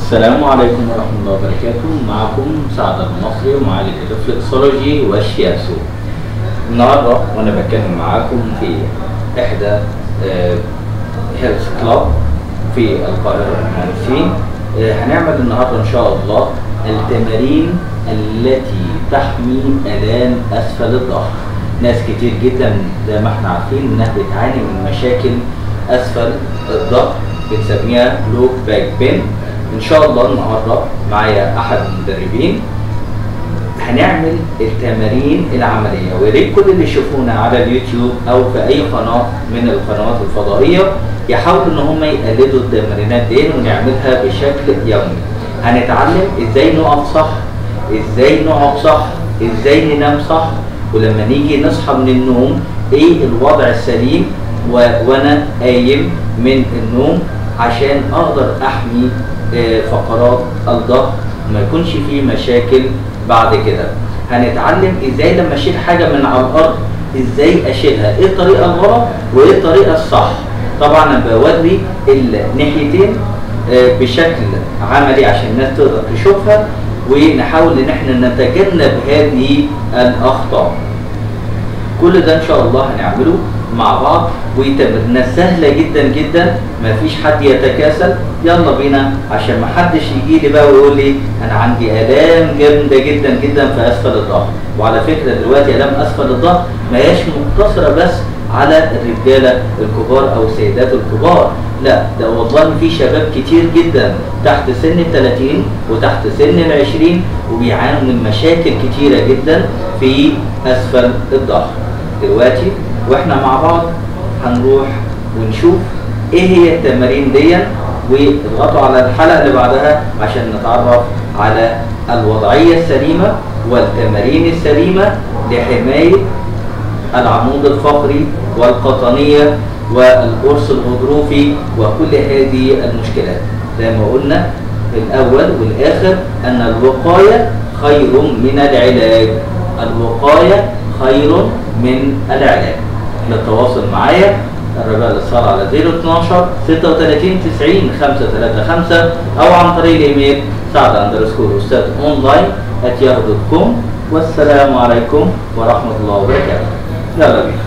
السلام عليكم ورحمة الله وبركاته. معكم سعد المصري ومعالج الرفلكسولوجي والشياسو. النهارده وانا بتكلم معاكم في احدى هيلث كلاب في القاهرة المهندسين. هنعمل النهارده ان شاء الله التمارين التي تحمي آلام اسفل الظهر. ناس كتير جدا زي ما احنا عارفين انها بتعاني من مشاكل اسفل الظهر بنسميها لو باك بين. ان شاء الله النهارده معايا احد المدربين هنعمل التمارين العمليه، ويا ريت كل اللي يشوفونا على اليوتيوب او في اي قناه من القنوات الفضائيه يحاولوا ان هم يقلدوا التمارينات دي ونعملها بشكل يومي. هنتعلم ازاي نقف صح، ازاي نقعد صح، ازاي ننام صح، ولما نيجي نصحى من النوم ايه الوضع السليم وانا قايم من النوم عشان اقدر احمي فقرات الظهر وما يكونش فيه مشاكل بعد كده. هنتعلم ازاي لما اشيل حاجه من على الارض ازاي اشيلها، ايه الطريقه الغلط وايه الطريقه الصح. طبعا انا بوري الناحيتين بشكل عملي عشان الناس تقدر تشوفها، ونحاول ان احنا نتجنب هذه الاخطاء. كل ده ان شاء الله هنعمله مع بعض، وتمرينات سهله جدا جدا، مفيش حد يتكاسل. يلا بينا عشان ما حدش يجي لي بقى ويقول لي انا عندي الام جامده جدا جدا في اسفل الظهر. وعلى فكره دلوقتي الام اسفل الظهر ما هياش مقتصره بس على الرجاله الكبار او السيدات الكبار، لا ده والله في شباب كتير جدا تحت سن ال30 وتحت سن ال20 وبيعانوا من مشاكل كتيره جدا في اسفل الظهر. دلوقتي واحنا مع بعض هنروح ونشوف ايه هي التمارين دي، واضغطوا على الحلقه اللي بعدها عشان نتعرف على الوضعيه السليمه والتمارين السليمه لحمايه العمود الفقري والقطنيه والقرص الغضروفي وكل هذه المشكلات. زي ما قلنا في الاول والاخر ان الوقايه خير من العلاج، الوقايه خير من العلاج. للتواصل معايا الرجاء الاتصال على 012 36 90 535 او عن طريق الايميل سعد_استاذ_online@yahoo.com. والسلام عليكم ورحمه الله وبركاته. يلا بينا.